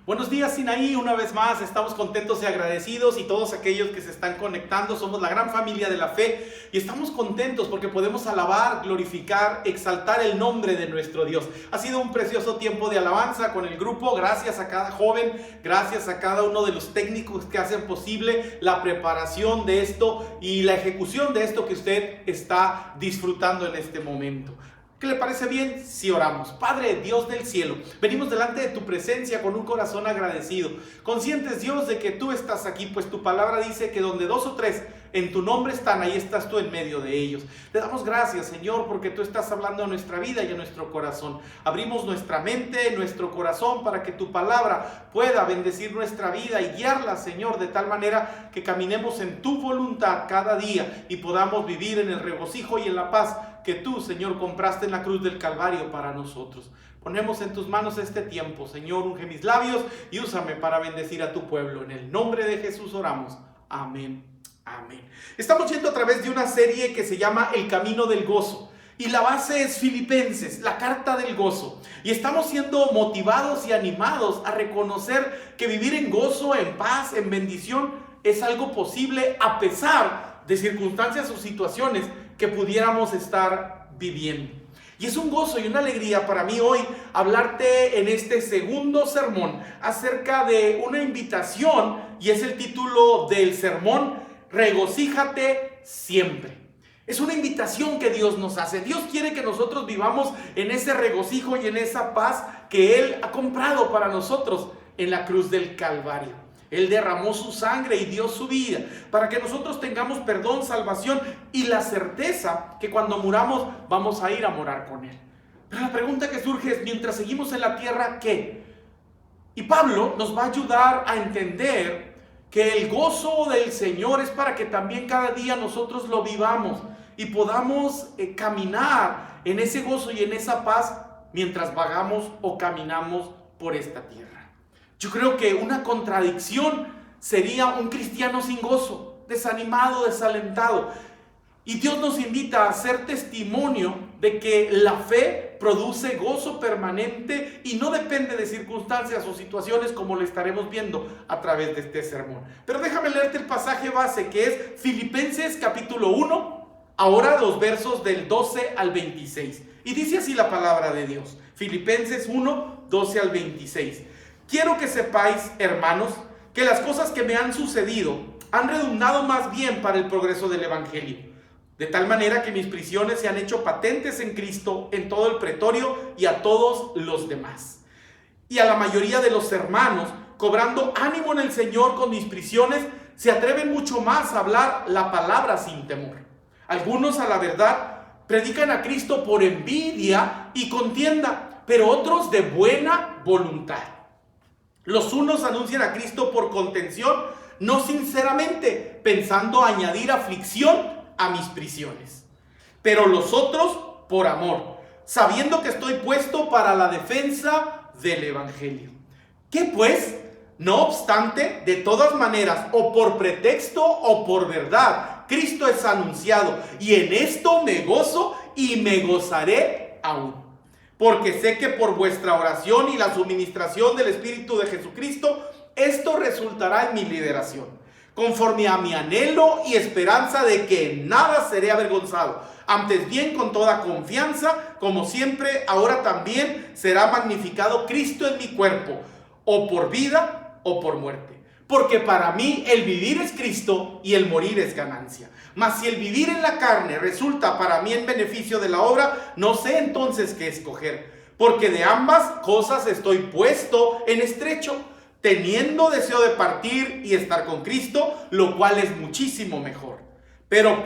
Buenos días, Sinaí, una vez más estamos contentos y agradecidos, y todos aquellos que se están conectando, somos la gran familia de la fe y estamos contentos porque podemos alabar, glorificar, exaltar el nombre de nuestro Dios. Ha sido un precioso tiempo de alabanza con el grupo, gracias a cada joven, gracias a cada uno de los técnicos que hacen posible la preparación de esto y la ejecución de esto que usted está disfrutando en este momento. ¿Qué le parece bien si oramos? Padre, Dios del cielo, venimos delante de tu presencia con un corazón agradecido, conscientes, Dios, de que tú estás aquí, pues tu palabra dice que donde dos o tres en tu nombre están, ahí estás tú en medio de ellos. Te damos gracias, Señor, porque tú estás hablando a nuestra vida y a nuestro corazón. Abrimos nuestra mente, nuestro corazón, para que tu palabra pueda bendecir nuestra vida y guiarla, Señor, de tal manera que caminemos en tu voluntad cada día y podamos vivir en el regocijo y en la paz que tú, Señor, compraste en la cruz del Calvario para nosotros. Ponemos en tus manos este tiempo, Señor, unge mis labios y úsame para bendecir a tu pueblo. En el nombre de Jesús oramos. Amén. Amén. Estamos yendo a través de una serie que se llama El Camino del Gozo. Y la base es Filipenses, la carta del gozo. Y estamos siendo motivados y animados a reconocer que vivir en gozo, en paz, en bendición es algo posible a pesar de circunstancias o situaciones que pudiéramos estar viviendo. Y es un gozo y una alegría para mí hoy hablarte en este segundo sermón acerca de una invitación, y es el título del sermón: regocíjate siempre. Es una invitación que Dios nos hace. Dios quiere que nosotros vivamos en ese regocijo y en esa paz que Él ha comprado para nosotros en la cruz del Calvario. Él derramó su sangre y dio su vida para que nosotros tengamos perdón, salvación y la certeza que cuando muramos vamos a ir a morar con Él. Pero la pregunta que surge es: mientras seguimos en la tierra, ¿qué? Y Pablo nos va a ayudar a entender que el gozo del Señor es para que también cada día nosotros lo vivamos y podamos caminar en ese gozo y en esa paz mientras vagamos o caminamos por esta tierra. Yo creo que una contradicción sería un cristiano sin gozo, desanimado, desalentado. Y Dios nos invita a ser testimonio de que la fe produce gozo permanente y no depende de circunstancias o situaciones, como lo estaremos viendo a través de este sermón. Pero déjame leerte el pasaje base, que es Filipenses capítulo 1, ahora los versos del 12 al 26. Y dice así la palabra de Dios, Filipenses 1, 12 al 26. Quiero que sepáis, hermanos, que las cosas que me han sucedido han redundado más bien para el progreso del evangelio, de tal manera que mis prisiones se han hecho patentes en Cristo en todo el pretorio y a todos los demás. Y a la mayoría de los hermanos, cobrando ánimo en el Señor con mis prisiones, se atreven mucho más a hablar la palabra sin temor. Algunos, a la verdad, predican a Cristo por envidia y contienda, pero otros de buena voluntad. Los unos anuncian a Cristo por contención, no sinceramente, pensando añadir aflicción a mis prisiones. Pero los otros por amor, sabiendo que estoy puesto para la defensa del evangelio. ¿Qué pues? No obstante, de todas maneras, o por pretexto o por verdad, Cristo es anunciado, y en esto me gozo y me gozaré aún. Porque sé que por vuestra oración y la suministración del Espíritu de Jesucristo, esto resultará en mi liberación, conforme a mi anhelo y esperanza de que en nada seré avergonzado. Antes bien, con toda confianza, como siempre, ahora también será magnificado Cristo en mi cuerpo, o por vida o por muerte. Porque para mí el vivir es Cristo y el morir es ganancia. Mas si el vivir en la carne resulta para mí en beneficio de la obra, no sé entonces qué escoger. Porque de ambas cosas estoy puesto en estrecho, teniendo deseo de partir y estar con Cristo, lo cual es muchísimo mejor. Pero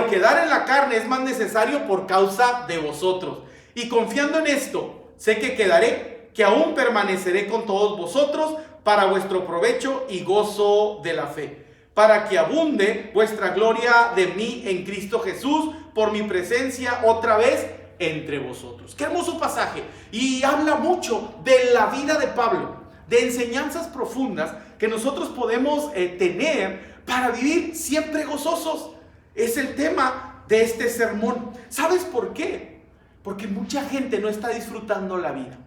quedar en la carne es más necesario por causa de vosotros. Y confiando en esto, sé que quedaré, que aún permaneceré con todos vosotros para vuestro provecho y gozo de la fe, para que abunde vuestra gloria de mí en Cristo Jesús por mi presencia otra vez entre vosotros. Qué hermoso pasaje, y habla mucho de la vida de Pablo, de enseñanzas profundas que nosotros podemos tener para vivir siempre gozosos. Es el tema de este sermón. ¿Sabes por qué? Porque mucha gente no está disfrutando la vida.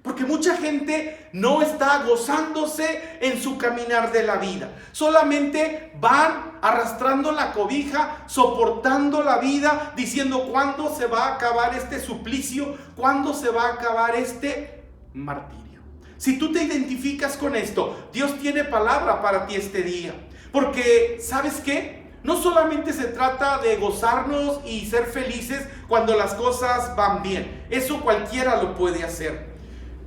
Porque mucha gente no está gozándose en su caminar de la vida. Solamente van arrastrando la cobija, soportando la vida, diciendo ¿cuándo se va a acabar este suplicio? ¿Cuándo se va a acabar este martirio? Si tú te identificas con esto, Dios tiene palabra para ti este día. Porque, ¿sabes qué? No solamente se trata de gozarnos y ser felices cuando las cosas van bien. Eso cualquiera lo puede hacer.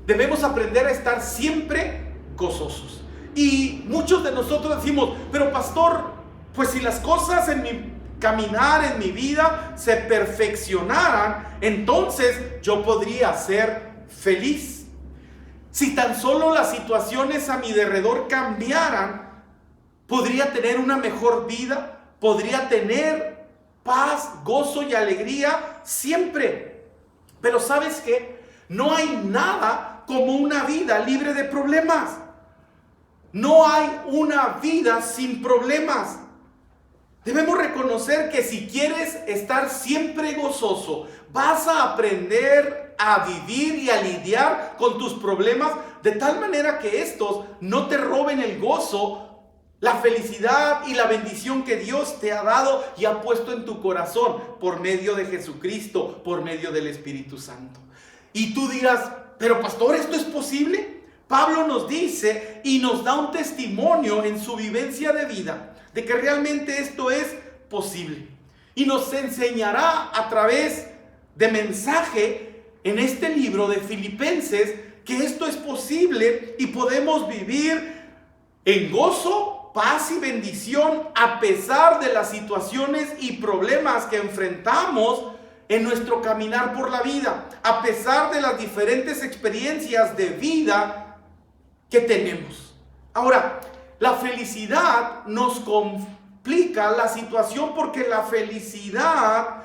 Debemos aprender a estar siempre gozosos. Y muchos de nosotros decimos, pero pastor, pues si las cosas en mi caminar, en mi vida, se perfeccionaran, entonces yo podría ser feliz. Si tan solo las situaciones a mi derredor cambiaran, podría tener una mejor vida, podría tener paz, gozo y alegría siempre. Pero ¿sabes qué? No hay nada como una vida libre de problemas. No hay una vida sin problemas. Debemos reconocer que si quieres estar siempre gozoso, vas a aprender a vivir y a lidiar con tus problemas de tal manera que estos no te roben el gozo, la felicidad y la bendición que Dios te ha dado y ha puesto en tu corazón por medio de Jesucristo, por medio del Espíritu Santo. Y tú dirás, pero pastor, ¿esto es posible? Pablo nos dice y nos da un testimonio en su vivencia de vida de que realmente esto es posible. Y nos enseñará a través de mensaje en este libro de Filipenses que esto es posible y podemos vivir en gozo, paz y bendición a pesar de las situaciones y problemas que enfrentamos en nuestro caminar por la vida, a pesar de las diferentes experiencias de vida que tenemos. Ahora, la felicidad nos complica la situación porque la felicidad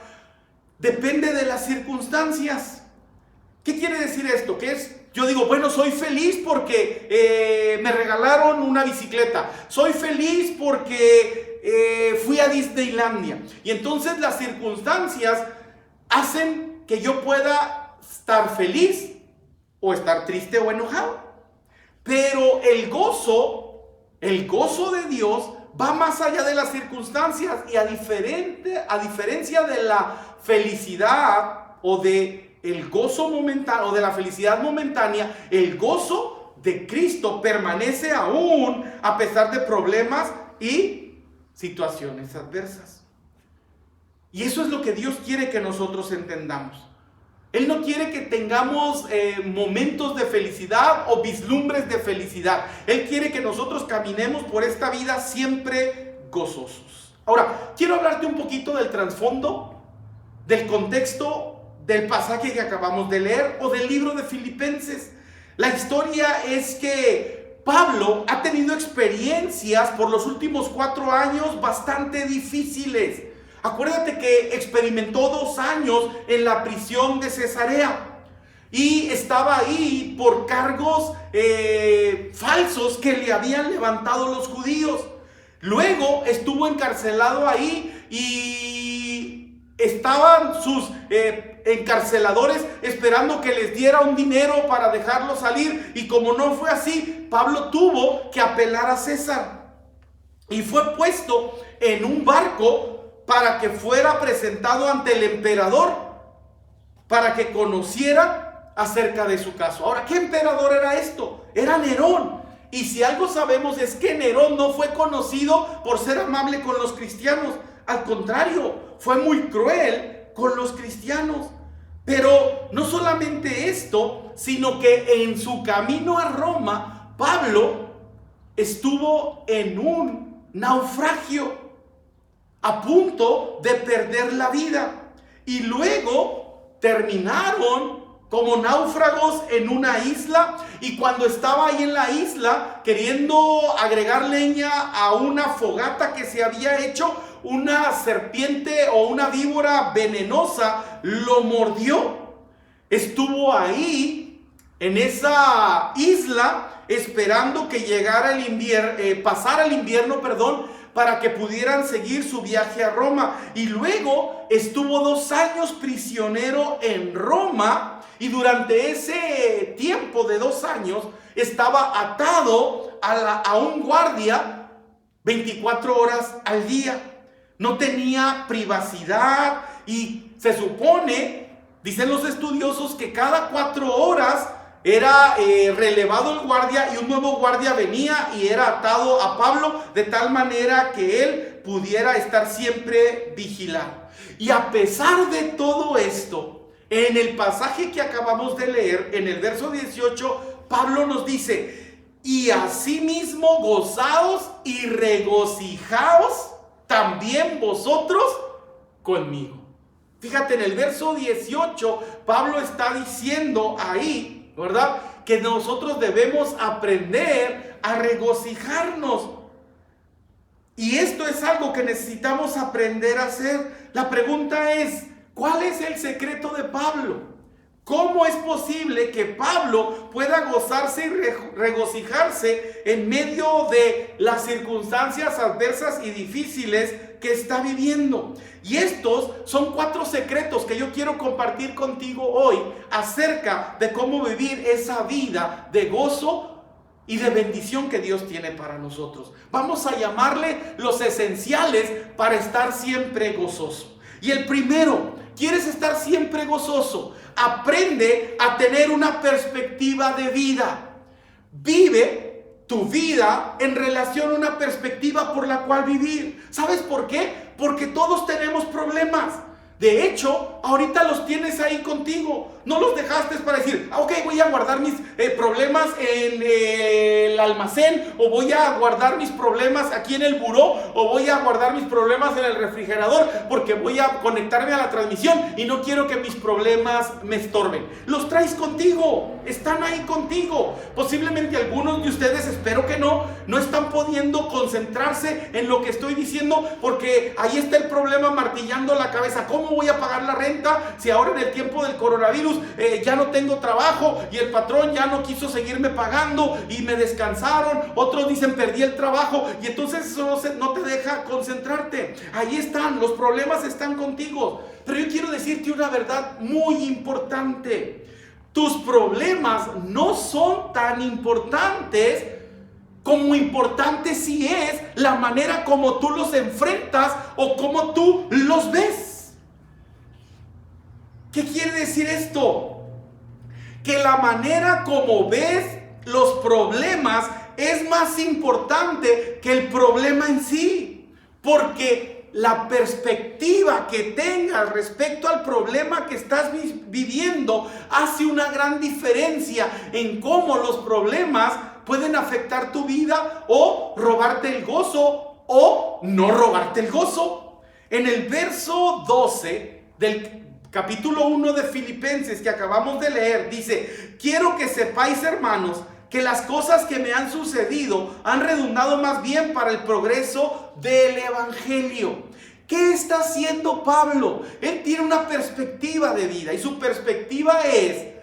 depende de las circunstancias. ¿Qué quiere decir esto? Que es, yo digo, bueno, soy feliz porque me regalaron una bicicleta. Soy feliz porque fui a Disneylandia. Y entonces las circunstancias hacen que yo pueda estar feliz o estar triste o enojado. Pero el gozo de Dios va más allá de las circunstancias y a diferencia de la felicidad o de el gozo momentáneo o de la felicidad momentánea, el gozo de Cristo permanece aún a pesar de problemas y situaciones adversas. Y eso es lo que Dios quiere que nosotros entendamos. Él no quiere que tengamos momentos de felicidad o vislumbres de felicidad. Él quiere que nosotros caminemos por esta vida siempre gozosos. Ahora, quiero hablarte un poquito del trasfondo, del contexto del pasaje que acabamos de leer o del libro de Filipenses. La historia es que Pablo ha tenido experiencias por los últimos 4 años bastante difíciles. Acuérdate que experimentó 2 años en la prisión de Cesarea y estaba ahí por cargos falsos que le habían levantado los judíos. Luego estuvo encarcelado ahí y estaban sus encarceladores esperando que les diera un dinero para dejarlo salir, y como no fue así, Pablo tuvo que apelar a César y fue puesto en un barco para que fuera presentado ante el emperador, para que conociera acerca de su caso. Ahora, ¿qué emperador era esto? Era Nerón. Y si algo sabemos es que Nerón no fue conocido por ser amable con los cristianos. Al contrario, fue muy cruel con los cristianos. Pero no solamente esto, sino que en su camino a Roma, Pablo estuvo en un naufragio, a punto de perder la vida, y luego terminaron como náufragos en una isla. Y cuando estaba ahí en la isla queriendo agregar leña a una fogata que se había hecho, una serpiente o una víbora venenosa lo mordió. Estuvo ahí en esa isla esperando que llegara el invierno, pasara el invierno, para que pudieran seguir su viaje a Roma. Y luego estuvo 2 años prisionero en Roma y durante ese tiempo de 2 años estaba atado a un guardia 24 horas al día. No tenía privacidad y se supone, dicen los estudiosos, que cada 4 horas era relevado el guardia y un nuevo guardia venía y era atado a Pablo de tal manera que él pudiera estar siempre vigilado. Y a pesar de todo esto, en el pasaje que acabamos de leer, en el verso 18, Pablo nos dice: y asimismo gozaos y regocijaos también vosotros conmigo. Fíjate, en el verso 18, Pablo está diciendo ahí, ¿verdad?, que nosotros debemos aprender a regocijarnos. Y esto es algo que necesitamos aprender a hacer. La pregunta es, ¿cuál es el secreto de Pablo? ¿Cómo es posible que Pablo pueda gozarse y regocijarse en medio de las circunstancias adversas y difíciles que está viviendo? Y estos son 4 secretos que yo quiero compartir contigo hoy acerca de cómo vivir esa vida de gozo y de bendición que Dios tiene para nosotros. Vamos a llamarle los esenciales para estar siempre gozoso. Y el primero, ¿quieres estar siempre gozoso? Aprende a tener una perspectiva de vida. Vive tu vida en relación a una perspectiva por la cual vivir. ¿Sabes por qué? Porque todos tenemos problemas. De hecho, ahorita los tienes ahí contigo. No los dejaste para decir, ok, voy a guardar mis problemas en el almacén, o voy a guardar mis problemas aquí en el buró, o voy a guardar mis problemas en el refrigerador porque voy a conectarme a la transmisión y no quiero que mis problemas me estorben. Los traes contigo, están ahí contigo. Posiblemente algunos de ustedes, espero que no están pudiendo concentrarse en lo que estoy diciendo porque ahí está el problema martillando la cabeza. ¿Cómo voy a pagar la renta si ahora en el tiempo del coronavirus ya no tengo trabajo y el patrón ya no quiso seguirme pagando y me descansaron? Otros dicen perdí el trabajo, y entonces eso no te deja concentrarte. Ahí están, los problemas están contigo. Pero yo quiero decirte una verdad muy importante: tus problemas no son tan importantes como importante sí es la manera como tú los enfrentas o como tú los ves. ¿Qué quiere decir esto? Que la manera como ves los problemas es más importante que el problema en sí. Porque la perspectiva que tengas respecto al problema que estás viviendo hace una gran diferencia en cómo los problemas pueden afectar tu vida o robarte el gozo o no robarte el gozo. En el verso 12 del capítulo 1 de Filipenses que acabamos de leer, dice: quiero que sepáis, hermanos, que las cosas que me han sucedido han redundado más bien para el progreso del evangelio. ¿Qué está haciendo Pablo? Él tiene una perspectiva de vida, y su perspectiva es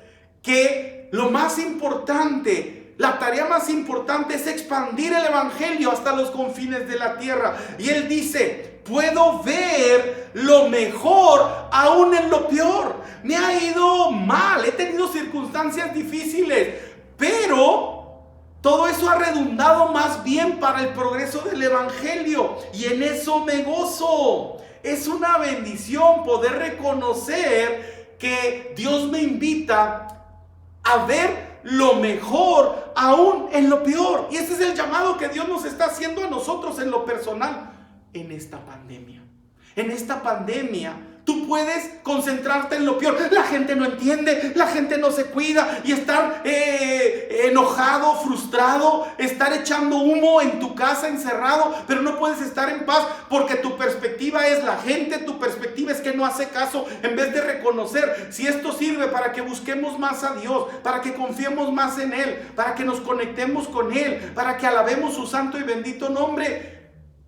que lo más importante, la tarea más importante es expandir el evangelio hasta los confines de la tierra. Y él dice: puedo ver lo mejor aún en lo peor. Me ha ido mal, he tenido circunstancias difíciles, pero todo eso ha redundado más bien para el progreso del evangelio, y en eso me gozo. Es una bendición poder reconocer que Dios me invita a ver lo mejor aún en lo peor. Y ese es el llamado que Dios nos está haciendo a nosotros en lo personal. En esta pandemia, tú puedes concentrarte en lo peor. La gente no entiende, la gente no se cuida, y estar enojado, frustrado, estar echando humo en tu casa encerrado, pero no puedes estar en paz porque tu perspectiva es la gente, tu perspectiva es que no hace caso, en vez de reconocer si esto sirve para que busquemos más a Dios, para que confiemos más en Él, para que nos conectemos con Él, para que alabemos su santo y bendito nombre,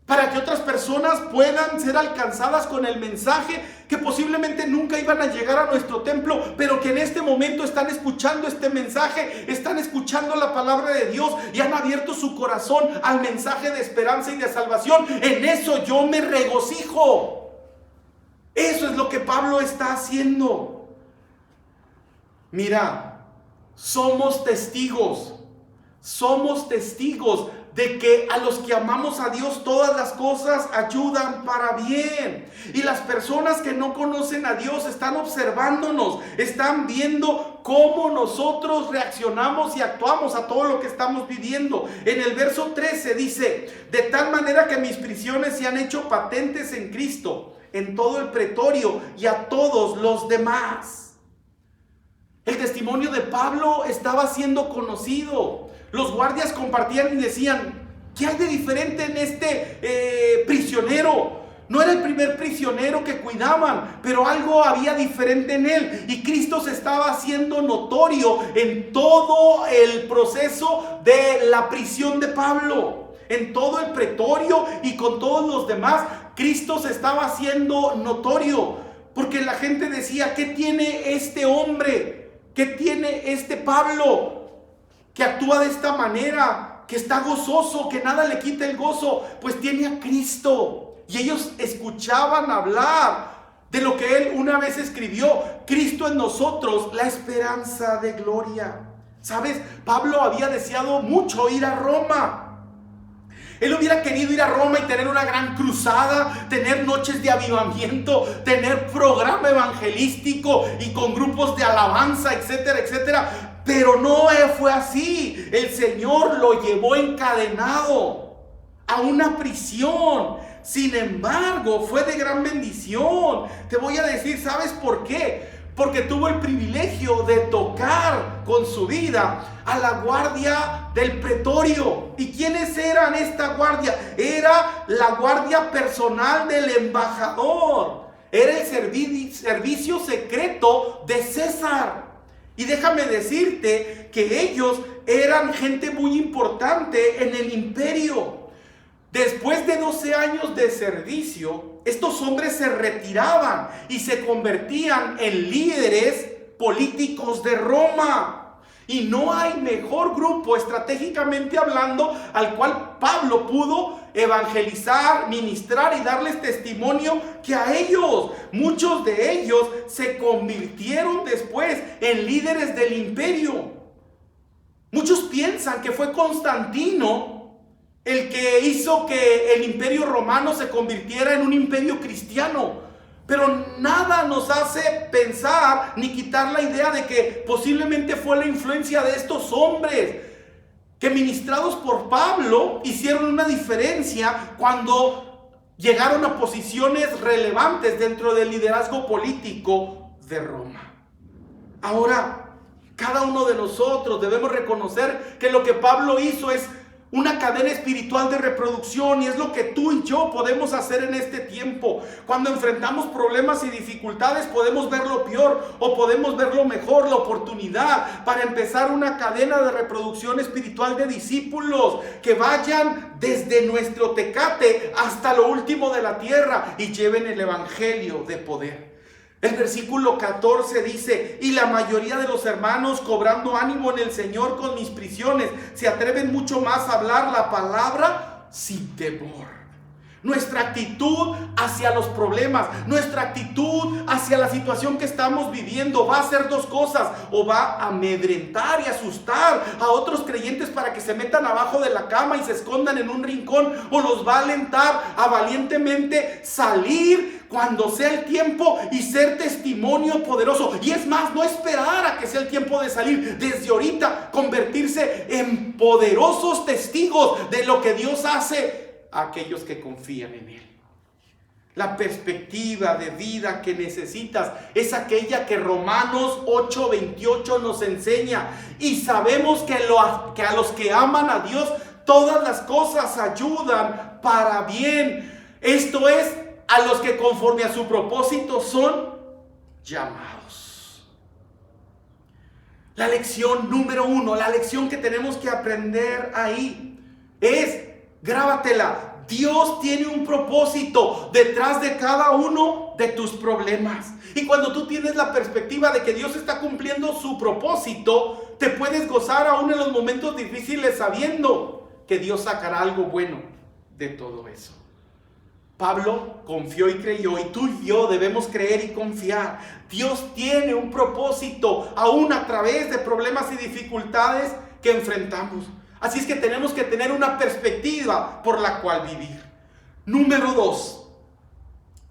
para que otras personas puedan ser alcanzadas con el mensaje que posiblemente nunca iban a llegar a nuestro templo, pero que en este momento están escuchando este mensaje, están escuchando la palabra de Dios y han abierto su corazón al mensaje de esperanza y de salvación. En eso yo me regocijo. Eso es lo que Pablo está haciendo. Mira, somos testigos de que a los que amamos a Dios todas las cosas ayudan para bien. Y las personas que no conocen a Dios están observándonos, están viendo cómo nosotros reaccionamos y actuamos a todo lo que estamos viviendo. En el verso 13 dice: de tal manera que mis prisiones se han hecho patentes en Cristo, en todo el pretorio y a todos los demás. El testimonio de Pablo estaba siendo conocido. Los guardias compartían y decían: ¿qué hay de diferente en este prisionero? No era el primer prisionero que cuidaban, pero algo había diferente en él. Y Cristo se estaba haciendo notorio en todo el proceso de la prisión de Pablo, en todo el pretorio y con todos los demás. Cristo se estaba haciendo notorio, porque la gente decía: ¿qué tiene este hombre? ¿Qué tiene este Pablo que actúa de esta manera, que está gozoso, que nada le quita el gozo? Pues tiene a Cristo. Y ellos escuchaban hablar de lo que él una vez escribió: Cristo en nosotros, la esperanza de gloria. ¿Sabes? Pablo había deseado mucho ir a Roma. Él hubiera querido ir a Roma y tener una gran cruzada, tener noches de avivamiento, tener programa evangelístico y con grupos de alabanza, etcétera, etcétera. Pero no fue así. El Señor lo llevó encadenado a una prisión. Sin embargo, fue de gran bendición. Te voy a decir, ¿sabes por qué? Porque tuvo el privilegio de tocar con su vida a la guardia del pretorio. ¿Y quiénes eran esta guardia? Era la guardia personal del embajador. Era el servicio secreto de César. Y déjame decirte que ellos eran gente muy importante en el imperio. Después de 12 años de servicio, estos hombres se retiraban y se convertían en líderes políticos de Roma. Y no hay mejor grupo, estratégicamente hablando, al cual Pablo pudo evangelizar, ministrar y darles testimonio que a ellos. Muchos de ellos se convirtieron después en líderes del imperio. Muchos piensan que fue Constantino el que hizo que el imperio romano se convirtiera en un imperio cristiano. Pero nada nos hace pensar ni quitar la idea de que posiblemente fue la influencia de estos hombres que, ministrados por Pablo, hicieron una diferencia cuando llegaron a posiciones relevantes dentro del liderazgo político de Roma. Ahora, cada uno de nosotros debemos reconocer que lo que Pablo hizo es una cadena espiritual de reproducción, y es lo que tú y yo podemos hacer en este tiempo. Cuando enfrentamos problemas y dificultades, podemos ver lo peor o podemos ver lo mejor, la oportunidad para empezar una cadena de reproducción espiritual de discípulos que vayan desde nuestro Tecate hasta lo último de la tierra y lleven el evangelio de poder. El versículo 14 dice: y la mayoría de los hermanos, cobrando ánimo en el Señor con mis prisiones, se atreven mucho más a hablar la palabra sin temor. Nuestra actitud hacia los problemas, nuestra actitud hacia la situación que estamos viviendo va a hacer dos cosas: o va a amedrentar y asustar a otros creyentes para que se metan abajo de la cama y se escondan en un rincón, o los va a alentar a valientemente salir cuando sea el tiempo y ser testimonio poderoso. Y es más, no esperar a que sea el tiempo de salir, desde ahorita convertirse en poderosos testigos de lo que Dios hace a aquellos que confían en Él. La perspectiva de vida que necesitas es aquella que Romanos 8:28 nos enseña. Y sabemos que a los que aman a Dios, todas las cosas ayudan para bien. Esto es, a los que conforme a su propósito son llamados. La lección número 1, la lección que tenemos que aprender ahí es: grábatela. Dios tiene un propósito detrás de cada uno de tus problemas. Y cuando tú tienes la perspectiva de que Dios está cumpliendo su propósito, te puedes gozar aún en los momentos difíciles, sabiendo que Dios sacará algo bueno de todo eso. Pablo confió y creyó, y tú y yo debemos creer y confiar. Dios tiene un propósito, aún a través de problemas y dificultades que enfrentamos. Así es que tenemos que tener una perspectiva por la cual vivir. Número 2,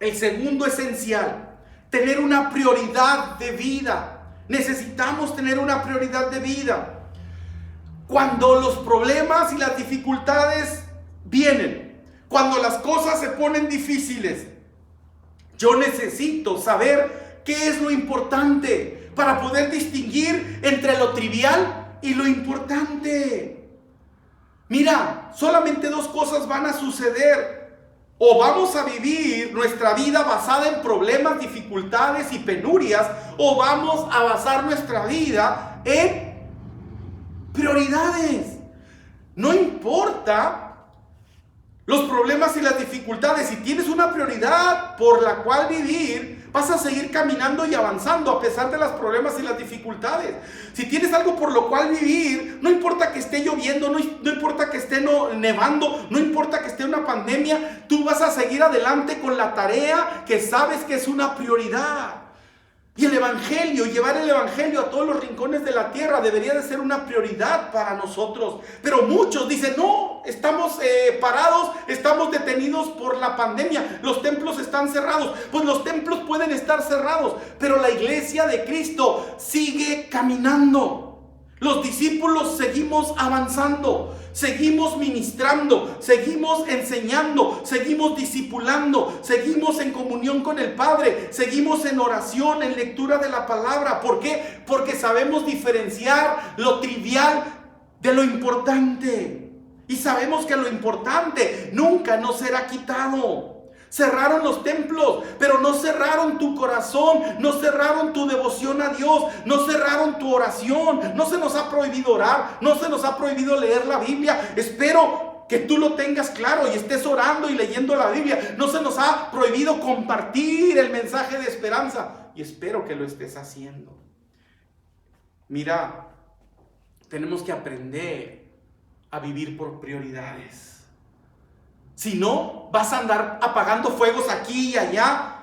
el segundo esencial, tener una prioridad de vida. Necesitamos tener una prioridad de vida. Cuando los problemas y las dificultades vienen, cuando las cosas se ponen difíciles, yo necesito saber qué es lo importante para poder distinguir entre lo trivial y lo importante. Mira, solamente dos cosas van a suceder. O vamos a vivir nuestra vida basada en problemas, dificultades y penurias, o vamos a basar nuestra vida en prioridades. No importa los problemas y las dificultades, si tienes una prioridad por la cual vivir, vas a seguir caminando y avanzando a pesar de los problemas y las dificultades. Si tienes algo por lo cual vivir, no importa que esté lloviendo, no importa que esté nevando, no importa que esté una pandemia, tú vas a seguir adelante con la tarea que sabes que es una prioridad. Y el evangelio, llevar el evangelio a todos los rincones de la tierra debería de ser una prioridad para nosotros. Pero muchos dicen, no, estamos parados, estamos detenidos por la pandemia, los templos están cerrados. Pues los templos pueden estar cerrados, pero la iglesia de Cristo sigue caminando. Los discípulos seguimos avanzando, seguimos ministrando, seguimos enseñando, seguimos discipulando, seguimos en comunión con el Padre, seguimos en oración, en lectura de la palabra. ¿Por qué? Porque sabemos diferenciar lo trivial de lo importante. Y sabemos que lo importante nunca nos será quitado. Cerraron los templos, pero no cerraron tu corazón, no cerraron tu devoción a Dios, no cerraron tu oración. No se nos ha prohibido orar, no se nos ha prohibido leer la Biblia. Espero que tú lo tengas claro y estés orando y leyendo la Biblia. No se nos ha prohibido compartir el mensaje de esperanza y espero que lo estés haciendo. Mira, tenemos que aprender a vivir por prioridades. Si no, vas a andar apagando fuegos aquí y allá,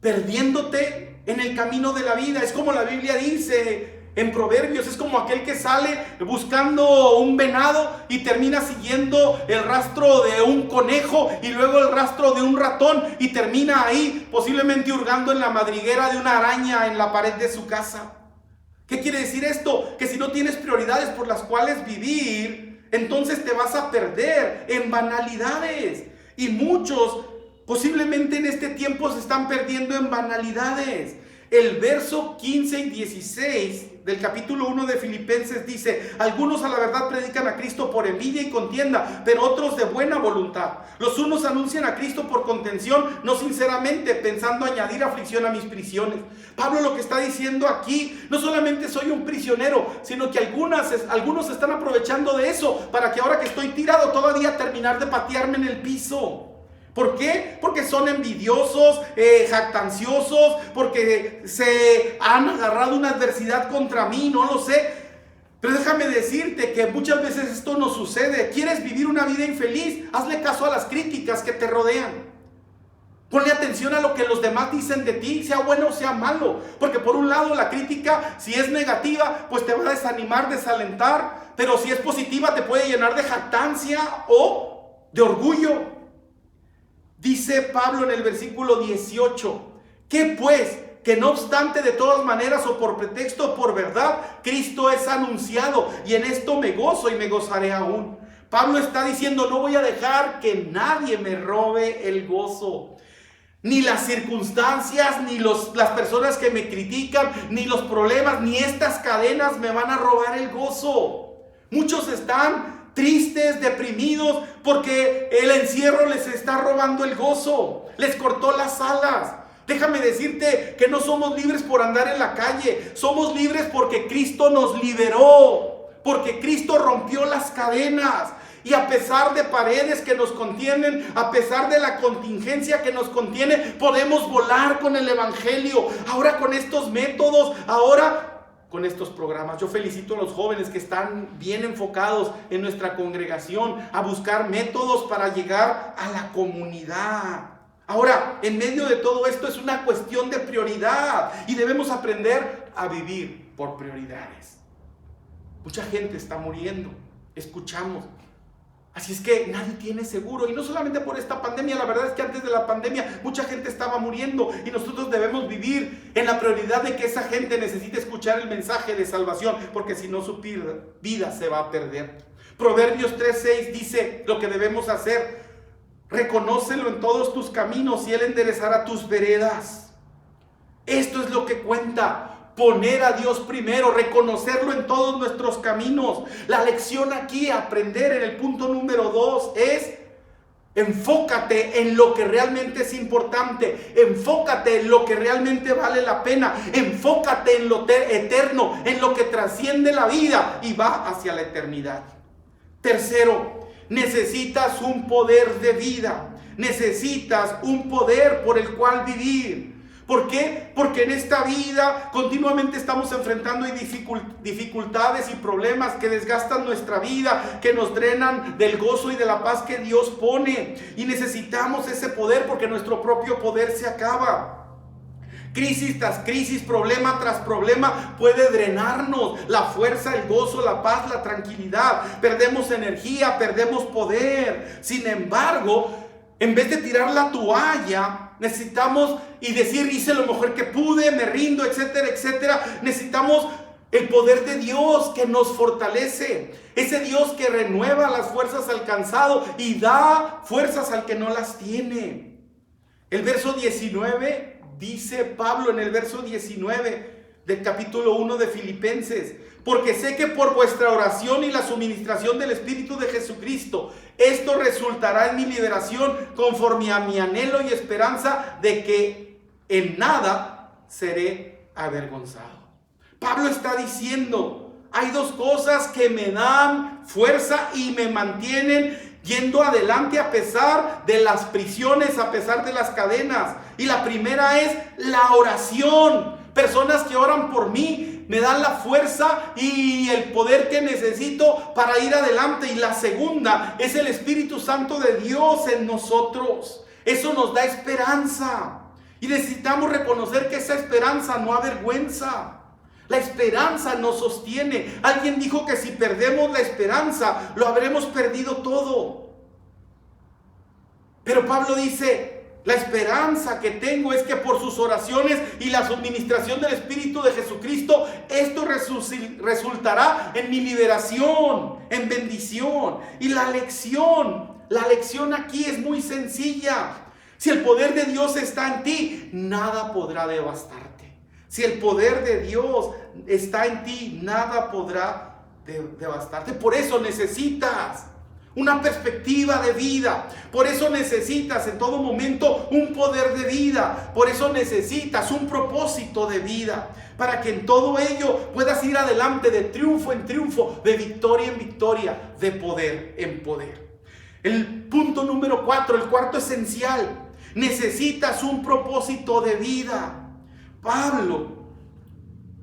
perdiéndote en el camino de la vida. Es como la Biblia dice en Proverbios, es como aquel que sale buscando un venado y termina siguiendo el rastro de un conejo y luego el rastro de un ratón y termina ahí posiblemente hurgando en la madriguera de una araña en la pared de su casa. ¿Qué quiere decir esto? Que si no tienes prioridades por las cuales vivir, entonces te vas a perder en banalidades. Y muchos posiblemente en este tiempo se están perdiendo en banalidades. El verso 15 y 16 del capítulo 1 de Filipenses dice: algunos a la verdad predican a Cristo por envidia y contienda, pero otros de buena voluntad. Los unos anuncian a Cristo por contención, no sinceramente, pensando añadir aflicción a mis prisiones. Pablo lo que está diciendo aquí, no solamente soy un prisionero, sino que algunos están aprovechando de eso para que ahora que estoy tirado todavía terminar de patearme en el piso. ¿Por qué? Porque son envidiosos, jactanciosos, porque se han agarrado una adversidad contra mí, no lo sé. Pero déjame decirte que muchas veces esto no sucede. ¿Quieres vivir una vida infeliz? Hazle caso a las críticas que te rodean. Ponle atención a lo que los demás dicen de ti, sea bueno o sea malo. Porque por un lado la crítica, si es negativa, pues te va a desanimar, desalentar. Pero si es positiva, te puede llenar de jactancia o de orgullo. Dice Pablo en el versículo 18, ¿qué pues? Que no obstante de todas maneras o por pretexto o por verdad, Cristo es anunciado y en esto me gozo y me gozaré aún. Pablo está diciendo, no voy a dejar que nadie me robe el gozo. Ni las circunstancias, ni las personas que me critican, ni los problemas, ni estas cadenas me van a robar el gozo. Muchos están tristes, deprimidos, porque el encierro les está robando el gozo, les cortó las alas. Déjame decirte que no somos libres por andar en la calle, somos libres porque Cristo nos liberó, porque Cristo rompió las cadenas. Y a pesar de paredes que nos contienen, a pesar de la contingencia que nos contiene, podemos volar con el evangelio. Ahora con estos métodos, ahora con estos programas. Yo felicito a los jóvenes que están bien enfocados en nuestra congregación a buscar métodos para llegar a la comunidad. Ahora, en medio de todo esto es una cuestión de prioridad y debemos aprender a vivir por prioridades. Mucha gente está muriendo, escuchamos. Así es que nadie tiene seguro, y no solamente por esta pandemia. La verdad es que antes de la pandemia mucha gente estaba muriendo y nosotros debemos vivir en la prioridad de que esa gente necesite escuchar el mensaje de salvación, porque si no su vida se va a perder. Proverbios 3:6 dice lo que debemos hacer: reconócelo en todos tus caminos y Él enderezará tus veredas. Esto es lo que cuenta. Poner a Dios primero, reconocerlo en todos nuestros caminos. La lección aquí, aprender en el punto número 2 es: enfócate en lo que realmente es importante. Enfócate en lo que realmente vale la pena. Enfócate en lo eterno, en lo que trasciende la vida y va hacia la eternidad. Tercero, necesitas un poder de vida. Necesitas un poder por el cual vivir. ¿Por qué? Porque en esta vida continuamente estamos enfrentando dificultades y problemas que desgastan nuestra vida, que nos drenan del gozo y de la paz que Dios pone. Y necesitamos ese poder porque nuestro propio poder se acaba. Crisis tras crisis, problema tras problema puede drenarnos la fuerza, el gozo, la paz, la tranquilidad. Perdemos energía, perdemos poder. Sin embargo, en vez de tirar la toalla, necesitamos y decir: hice lo mejor que pude, me rindo, etcétera, etcétera. Necesitamos el poder de Dios que nos fortalece. Ese Dios que renueva las fuerzas al cansado y da fuerzas al que no las tiene. El verso 19 dice Pablo en el verso 19 del capítulo 1 de Filipenses: porque sé que por vuestra oración y la suministración del Espíritu de Jesucristo, esto resultará en mi liberación, conforme a mi anhelo y esperanza de que en nada seré avergonzado. Pablo está diciendo: hay dos cosas que me dan fuerza y me mantienen yendo adelante a pesar de las prisiones, a pesar de las cadenas. Y la primera es la oración. Personas que oran por mí me dan la fuerza y el poder que necesito para ir adelante. Y la segunda es el Espíritu Santo de Dios en nosotros. Eso nos da esperanza. Y necesitamos reconocer que esa esperanza no avergüenza. La esperanza nos sostiene. Alguien dijo que si perdemos la esperanza, lo habremos perdido todo. Pero Pablo dice: la esperanza que tengo es que por sus oraciones y la suministración del Espíritu de Jesucristo, esto resultará en mi liberación, en bendición. Y la lección aquí es muy sencilla. Si el poder de Dios está en ti, nada podrá devastarte. Si el poder de Dios está en ti, nada podrá devastarte. Por eso necesitas una perspectiva de vida. Por eso necesitas en todo momento un poder de vida. Por eso necesitas un propósito de vida. Para que en todo ello puedas ir adelante de triunfo en triunfo, de victoria en victoria, de poder en poder. El punto número 4, el cuarto esencial. Necesitas un propósito de vida. Pablo,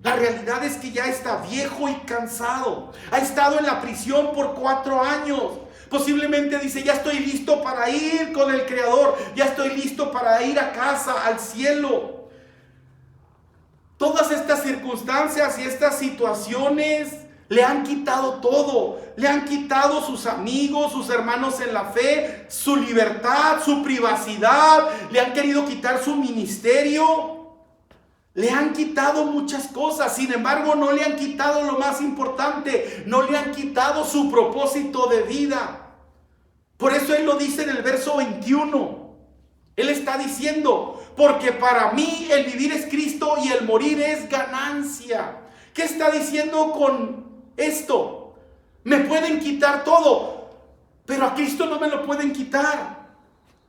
la realidad es que ya está viejo y cansado. Ha estado en la prisión por 4 años. Posiblemente dice: ya estoy listo para ir con el Creador. Ya estoy listo para ir a casa, al cielo. Todas estas circunstancias y estas situaciones le han quitado todo. Le han quitado sus amigos, sus hermanos en la fe, su libertad, su privacidad. Le han querido quitar su ministerio. Le han quitado muchas cosas. Sin embargo, no le han quitado lo más importante. No le han quitado su propósito de vida. Por eso él lo dice en el verso 21. Él está diciendo: porque para mí el vivir es Cristo y el morir es ganancia. ¿Qué está diciendo con esto? Me pueden quitar todo, pero a Cristo no me lo pueden quitar.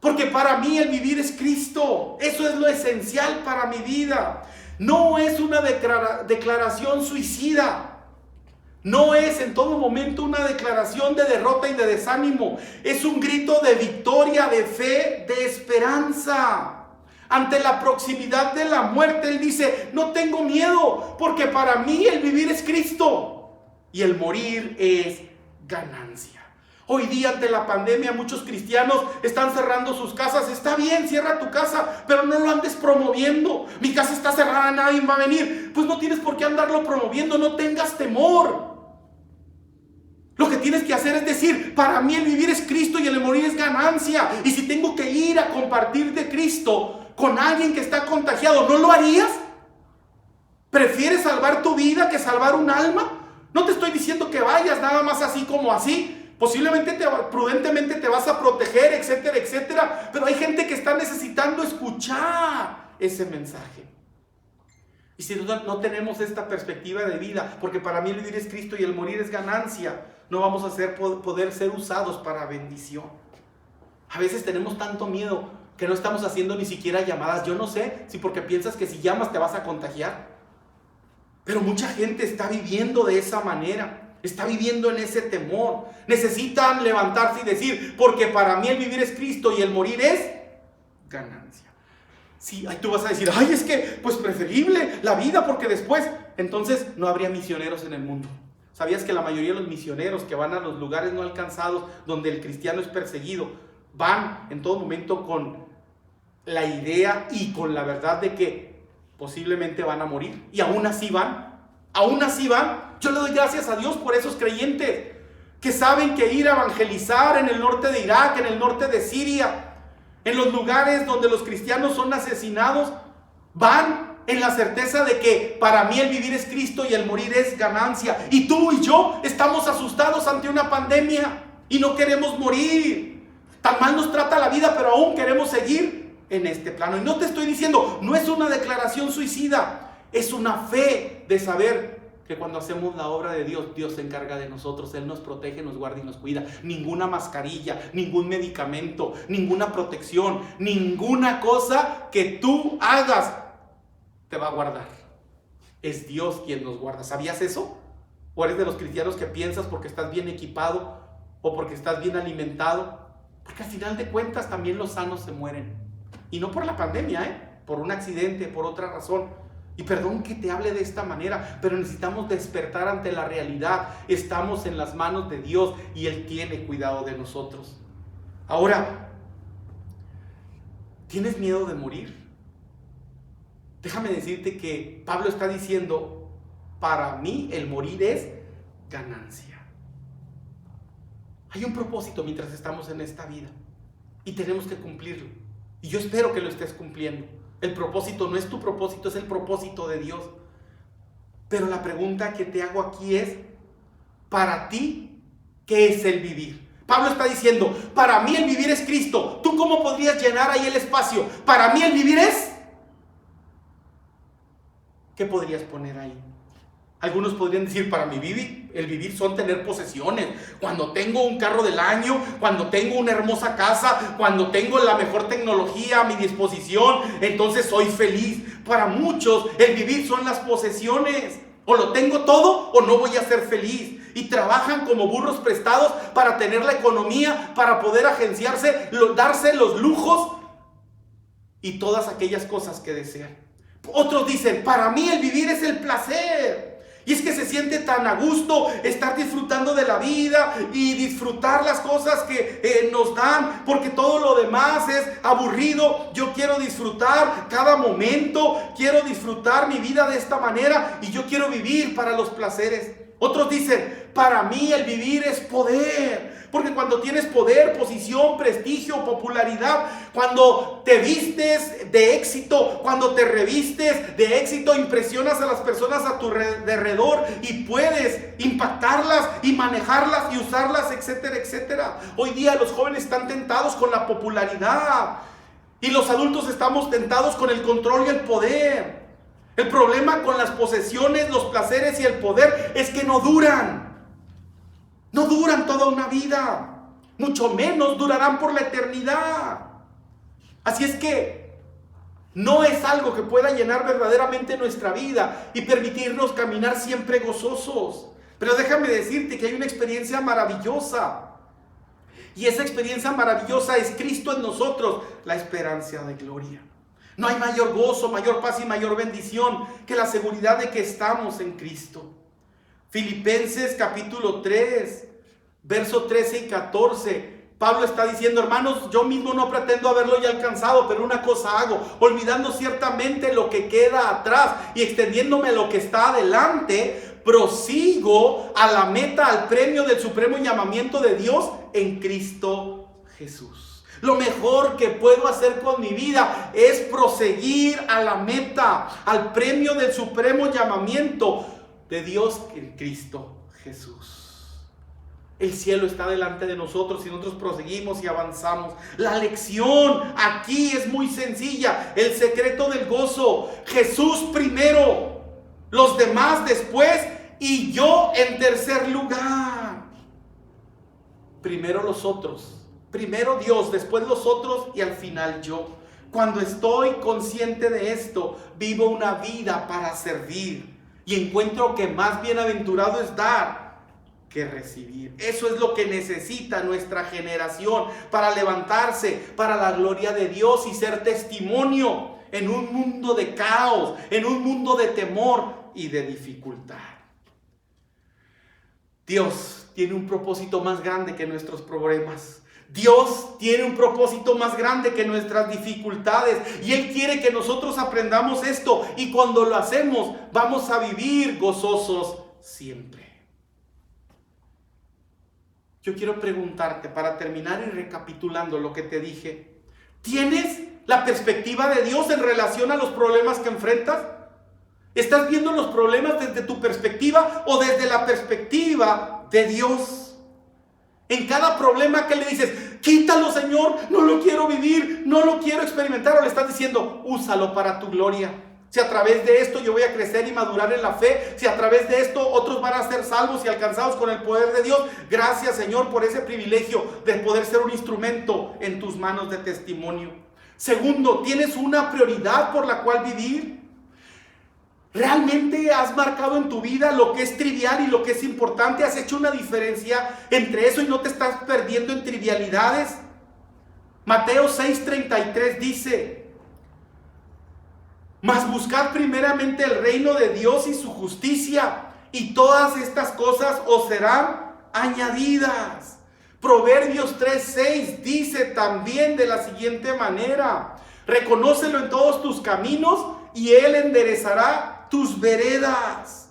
Porque para mí el vivir es Cristo. Eso es lo esencial para mi vida. No es una declaración suicida. No es en todo momento una declaración de derrota y de desánimo. Es un grito de victoria, de fe, de esperanza. ante la proximidad de la muerte, él dice, no tengo miedo, porque para mí el vivir es Cristo y el morir es ganancia. Hoy día ante la pandemia muchos cristianos están cerrando sus casas. Está bien, cierra tu casa, pero no lo andes promoviendo. Mi casa está cerrada, nadie va a venir. Pues no tienes por qué andarlo promoviendo, no tengas temor. Lo que tienes que hacer es decir, para mí el vivir es Cristo y el morir es ganancia. Y si tengo que ir a compartir de Cristo con alguien que está contagiado, ¿no lo harías? ¿Prefieres salvar tu vida que salvar un alma? No te estoy diciendo que vayas nada más así como así. Posiblemente prudentemente te vas a proteger, etcétera, etcétera. Pero hay gente que está necesitando escuchar ese mensaje. Y si no tenemos esta perspectiva de vida, porque para mí el vivir es Cristo y el morir es ganancia, no vamos a poder ser usados para bendición. A veces tenemos tanto miedo que no estamos haciendo ni siquiera llamadas. Yo no sé si porque piensas que si llamas te vas a contagiar. Pero mucha gente está viviendo de esa manera. Está viviendo en ese temor. Necesitan levantarse y decir, porque para mí el vivir es Cristo y el morir es ganancia. Sí, tú vas a decir, ay, es que pues preferible la vida porque después, entonces no habría misioneros en el mundo. ¿Sabías que la mayoría de los misioneros que van a los lugares no alcanzados donde el cristiano es perseguido, van en todo momento con la idea y con la verdad de que posiblemente van a morir? Y aún así van, Yo le doy gracias a Dios por esos creyentes que saben que ir a evangelizar en el norte de Irak, en el norte de Siria, en los lugares donde los cristianos son asesinados, van en la certeza de que para mí el vivir es Cristo y el morir es ganancia. Y tú y yo estamos asustados ante una pandemia y no queremos morir. Tan mal nos trata la vida, pero aún queremos seguir en este plano. Y no te estoy diciendo, no es una declaración suicida, es una fe de saber que cuando hacemos la obra de Dios, Dios se encarga de nosotros. Él nos protege, nos guarda y nos cuida. Ninguna mascarilla, ningún medicamento, ninguna protección, ninguna cosa que tú hagas te va a guardar. Es Dios quien nos guarda. ¿Sabías eso? ¿O eres de los cristianos que piensas porque estás bien equipado o porque estás bien alimentado? Porque al final de cuentas también los sanos se mueren. Y no por la pandemia, por un accidente, por otra razón. Y perdón que te hable de esta manera, pero necesitamos despertar ante la realidad. Estamos en las manos de Dios y Él tiene cuidado de nosotros. Ahora, ¿tienes miedo de morir? Déjame decirte que Pablo está diciendo, para mí el morir es ganancia. Hay un propósito mientras estamos en esta vida y tenemos que cumplirlo. Y yo espero que lo estés cumpliendo. El propósito no es tu propósito, es el propósito de Dios. Pero la pregunta que te hago aquí es, para ti, ¿qué es el vivir? Pablo está diciendo, para mí el vivir es Cristo. ¿Tú cómo podrías llenar ahí el espacio? Para mí el vivir es... ¿Qué podrías poner ahí? Algunos podrían decir, para mí el vivir son tener posesiones. Cuando tengo un carro del año, cuando tengo una hermosa casa, cuando tengo la mejor tecnología a mi disposición, entonces soy feliz. Para muchos el vivir son las posesiones. O lo tengo todo o no voy a ser feliz. Y trabajan como burros prestados para tener la economía, para poder agenciarse, darse los lujos y todas aquellas cosas que desean. Otros dicen, para mí el vivir es el placer. Y es que se siente tan a gusto estar disfrutando de la vida y disfrutar las cosas que nos dan, porque todo lo demás es aburrido. Yo quiero disfrutar cada momento, quiero disfrutar mi vida de esta manera y yo quiero vivir para los placeres. Otros dicen, para mí el vivir es poder, porque cuando tienes poder, posición, prestigio, popularidad, cuando te vistes de éxito, cuando te revistes de éxito, impresionas a las personas a tu alrededor y puedes impactarlas y manejarlas y usarlas, etcétera, etcétera. Hoy día los jóvenes están tentados con la popularidad y los adultos estamos tentados con el control y el poder. El problema con las posesiones, los placeres y el poder es que no duran. No duran toda una vida, mucho menos durarán por la eternidad. Así es que no es algo que pueda llenar verdaderamente nuestra vida y permitirnos caminar siempre gozosos. Pero déjame decirte que hay una experiencia maravillosa. Y esa experiencia maravillosa es Cristo en nosotros, la esperanza de gloria. No hay mayor gozo, mayor paz y mayor bendición que la seguridad de que estamos en Cristo. Filipenses capítulo 3, verso 13 y 14. Pablo está diciendo: hermanos, yo mismo no pretendo haberlo ya alcanzado, pero una cosa hago, olvidando ciertamente lo que queda atrás y extendiéndome a lo que está adelante, prosigo a la meta, al premio del supremo llamamiento de Dios en Cristo Jesús. Lo mejor que puedo hacer con mi vida es proseguir a la meta, al premio del supremo llamamiento de Dios en Cristo Jesús. El cielo está delante de nosotros y nosotros proseguimos y avanzamos. La lección aquí es muy sencilla. El secreto del gozo: Jesús primero, los demás después y yo en tercer lugar. Primero los otros, primero Dios, después los otros y al final yo. Cuando estoy consciente de esto, vivo una vida para servir y encuentro que más bienaventurado es dar que recibir. Eso es lo que necesita nuestra generación para levantarse para la gloria de Dios y ser testimonio en un mundo de caos, en un mundo de temor y de dificultad. Dios tiene un propósito más grande que nuestros problemas. Dios tiene un propósito más grande que nuestras dificultades y Él quiere que nosotros aprendamos esto, y cuando lo hacemos vamos a vivir gozosos siempre. Yo quiero preguntarte, para terminar y recapitulando lo que te dije: ¿tienes la perspectiva de Dios en relación a los problemas que enfrentas? ¿Estás viendo los problemas desde tu perspectiva o desde la perspectiva de Dios? En cada problema que le dices: quítalo, Señor, no lo quiero vivir, no lo quiero experimentar, o le estás diciendo: úsalo para tu gloria. Si a través de esto yo voy a crecer y madurar en la fe, si a través de esto otros van a ser salvos y alcanzados con el poder de Dios, gracias, Señor, por ese privilegio de poder ser un instrumento en tus manos de testimonio. Segundo, ¿tienes una prioridad por la cual vivir? ¿Realmente has marcado en tu vida lo que es trivial y lo que es importante? ¿Has hecho una diferencia entre eso y no te estás perdiendo en trivialidades? Mateo 6:33 dice: mas buscad primeramente el reino de Dios y su justicia, y todas estas cosas os serán añadidas. Proverbios 3:6 dice también de la siguiente manera: reconócelo en todos tus caminos y Él enderezará tus veredas.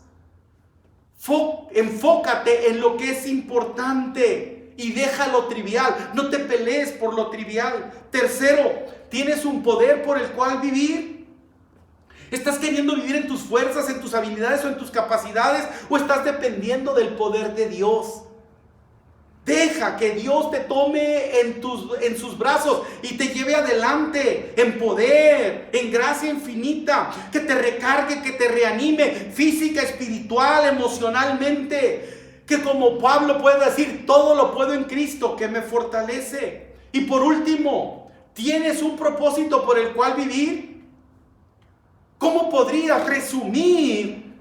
Enfócate en lo que es importante y deja lo trivial. No te pelees por lo trivial. Tercero, ¿tienes un poder por el cual vivir? ¿Estás queriendo vivir en tus fuerzas, en tus habilidades o en tus capacidades? ¿O estás dependiendo del poder de Dios? Deja que Dios te tome en sus brazos y te lleve adelante en poder, en gracia infinita, que te recargue, que te reanime física, espiritual, emocionalmente. Que como Pablo puede decir: todo lo puedo en Cristo que me fortalece. Y por último, ¿tienes un propósito por el cual vivir? ¿Cómo podrías resumir,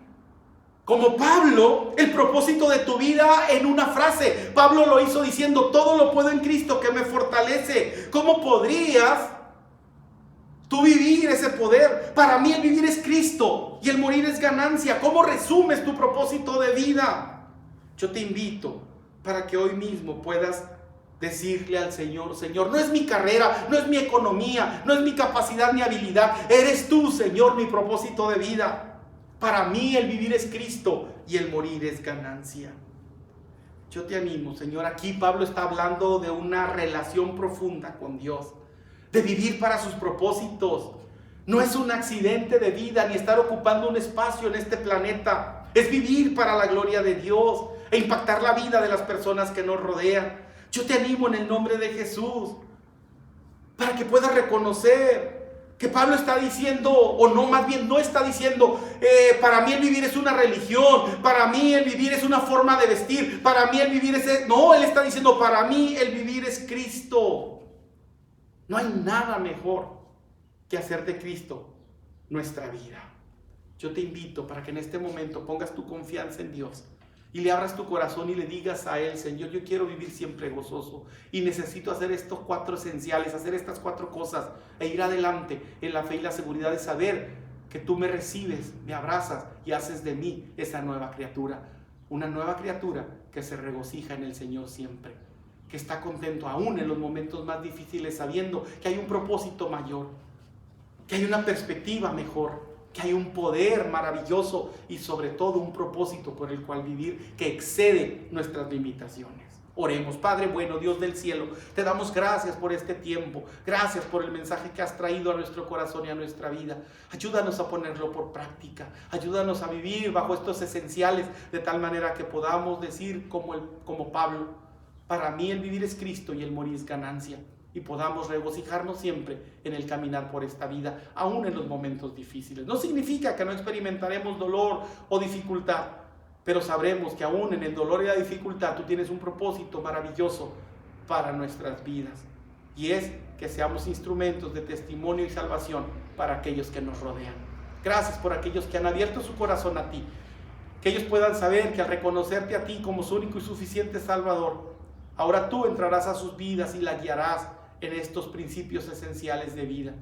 como Pablo, el propósito de tu vida en una frase? Pablo lo hizo diciendo: todo lo puedo en Cristo que me fortalece. ¿Cómo podrías tú vivir ese poder? Para mí el vivir es Cristo y el morir es ganancia. ¿Cómo resumes tu propósito de vida? Yo te invito para que hoy mismo puedas decirle al Señor: Señor, no es mi carrera, no es mi economía, no es mi capacidad ni habilidad. Eres tú, Señor, mi propósito de vida. Para mí el vivir es Cristo y el morir es ganancia. Yo te animo, Señor. Aquí Pablo está hablando de una relación profunda con Dios, de vivir para sus propósitos. No es un accidente de vida ni estar ocupando un espacio en este planeta. Es vivir para la gloria de Dios e impactar la vida de las personas que nos rodean. Yo te animo en el nombre de Jesús para que puedas reconocer que Pablo está diciendo, o no, más bien no está diciendo: para mí el vivir es una religión, para mí el vivir es una forma de vestir, para mí el vivir es... No, él está diciendo: para mí el vivir es Cristo. No hay nada mejor que hacer de Cristo nuestra vida. Yo te invito para que en este momento pongas tu confianza en Dios y le abras tu corazón y le digas a Él: Señor, yo quiero vivir siempre gozoso y necesito hacer estos 4 esenciales, hacer estas 4 cosas e ir adelante en la fe y la seguridad de saber que tú me recibes, me abrazas y haces de mí esa nueva criatura. Una nueva criatura que se regocija en el Señor siempre, que está contento aún en los momentos más difíciles, sabiendo que hay un propósito mayor, que hay una perspectiva mejor, que hay un poder maravilloso y sobre todo un propósito por el cual vivir que excede nuestras limitaciones. Oremos. Padre bueno, Dios del cielo, te damos gracias por este tiempo, gracias por el mensaje que has traído a nuestro corazón y a nuestra vida. Ayúdanos a ponerlo por práctica, ayúdanos a vivir bajo estos esenciales de tal manera que podamos decir como Pablo: para mí el vivir es Cristo y el morir es ganancia. Y podamos regocijarnos siempre en el caminar por esta vida, aún en los momentos difíciles. No significa que no experimentaremos dolor o dificultad, pero sabremos que aún en el dolor y la dificultad tú tienes un propósito maravilloso para nuestras vidas, y es que seamos instrumentos de testimonio y salvación para aquellos que nos rodean. Gracias por aquellos que han abierto su corazón a ti, que ellos puedan saber que al reconocerte a ti como su único y suficiente Salvador, ahora tú entrarás a sus vidas y la guiarás en estos principios esenciales de vida.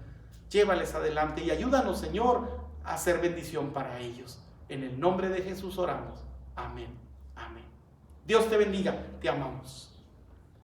Llévales adelante y ayúdanos, Señor, a ser bendición para ellos. En el nombre de Jesús oramos. Amén. Amén. Dios te bendiga. Te amamos.